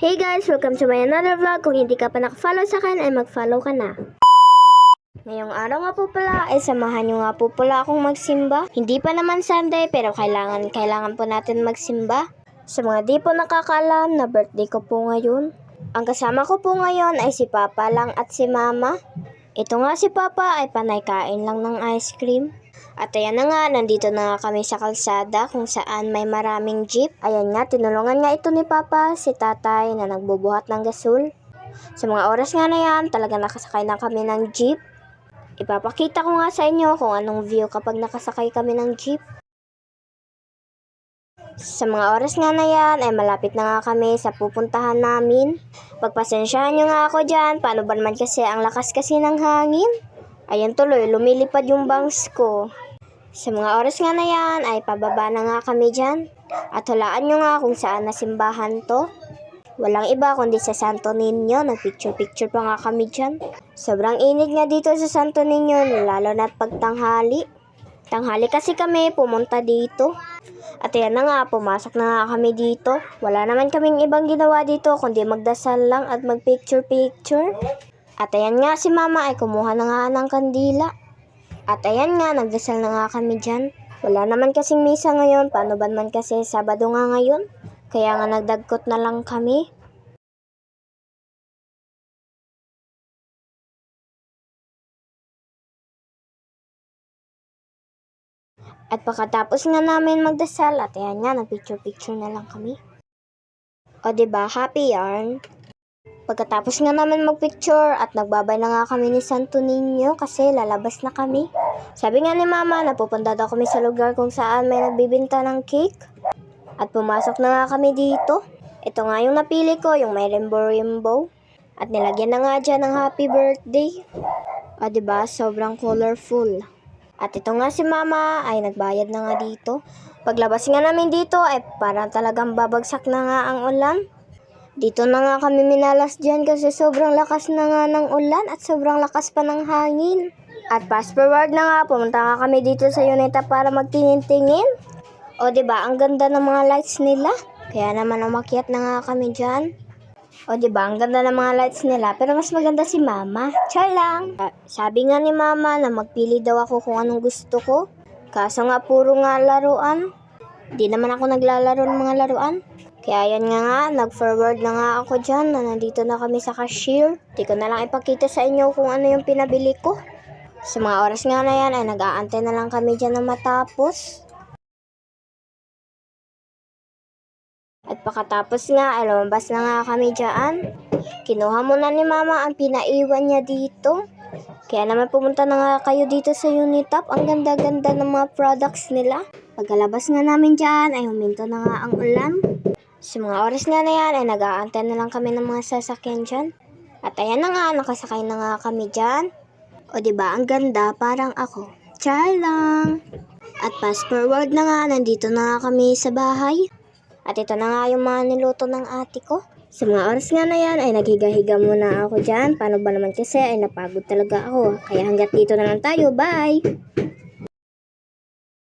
Hey guys! Welcome to my another vlog. Kung hindi ka pa nakafollow sa akin, ay mag-follow ka na. Ngayong araw nga po pala, ay samahan nyo nga po pala akong magsimba. Hindi pa naman Sunday, pero kailangan po natin magsimba. Sa mga di po nakakaalam na birthday ko po ngayon. Ang kasama ko po ngayon ay si Papa lang at si Mama. Ito nga si Papa ay panay kain lang ng ice cream. At ayan na nga, nandito na nga kami sa kalsada kung saan may maraming jeep. Ayan nga, tinulungan nga ito ni Papa, si Tatay na nagbubuhat ng gasol. Sa mga oras nga na yan, talaga nakasakay na kami ng jeep. Ipapakita ko nga sa inyo kung anong view kapag nakasakay kami ng jeep. Sa mga oras nga na yan, ay malapit na nga kami sa pupuntahan namin. Pagpasensyahan nyo nga ako dyan, paano ba naman kasi ang lakas kasi ng hangin? Ayan tuloy, lumilipad yung bangs ko. Sa mga oras nga na yan, ay pababa na nga kami dyan. At hulaan nyo nga kung saan na simbahan to. Walang iba kundi sa Santo Niño, nag-picture-picture pa nga kami dyan. Sobrang init nga dito sa Santo Niño, lalo na't pagtanghali. Tanghali kasi kami pumunta dito. At ayan na nga, pumasok na nga kami dito. Wala naman kaming ibang ginawa dito, kundi magdasal lang at mag-picture-picture. At ayan nga, si Mama ay kumuha na nga ng kandila. At ayan nga, nagdasal na nga kami dyan. Wala naman kasing misa ngayon. Paano ba naman kasi Sabado nga ngayon? Kaya nga nagdagkot na lang kami. At pagkatapos nga namin magdasal, at ayan nga, nagpicture-picture na lang kami. O diba, happy yarn? Pagkatapos nga namin magpicture at nagbabay na nga kami ni Santo Niño kasi lalabas na kami. Sabi nga ni Mama na pupunta daw kami sa lugar kung saan may nagbibinta ng cake. At pumasok na nga kami dito. Ito nga yung napili ko, yung may rainbow. At nilagyan na nga dyan ng happy birthday. O diba, sobrang colorful. At ito nga si Mama ay nagbayad na nga dito. Paglabas nga namin dito ay parang talagang babagsak na nga ang ulan. Dito na nga kami minalas dyan kasi sobrang lakas na nga ng ulan at sobrang lakas pa ng hangin. At fast forward na nga, pumunta nga kami dito sa Unita para magtingin-tingin. O diba, ang ganda ng mga lights nila. Kaya naman umakyat na nga kami dyan. O diba, ang ganda ng mga lights nila. Pero mas maganda si Mama. Char lang. Sabi nga ni Mama na magpili daw ako kung anong gusto ko. Kaso nga puro nga laruan. Di naman ako naglalaro ng mga laruan. Kaya yan nga, nag-forward na nga ako dyan na nandito na kami sa cashier. Di ko na lang ipakita sa inyo kung ano yung pinabili ko. Sa mga oras nga na yan ay nag-aantay na lang kami dyan na matapos. At pagkatapos nga ay lumabas na nga kami dyan. Kinuha muna ni Mama ang pinaiwan niya dito. Kaya naman pumunta na nga kayo dito sa Unitap. Ang ganda-ganda ng mga products nila. Pagkalabas nga namin dyan ay huminto na nga ang ulan. Sa mga oras nga na yan ay nag-aantay na lang kami ng mga sasakyan dyan. At ayan na nga, nakasakay na nga kami dyan. O diba, ang ganda, parang ako. Char lang! At fast forward na nga, nandito na nga kami sa bahay. At ito na nga yung mga niluto ng ate ko. Sa mga oras nga na yan ay naghiga-higa muna ako dyan. Paano ba naman kasi ay napagod talaga ako. Kaya hanggat dito na lang tayo, bye!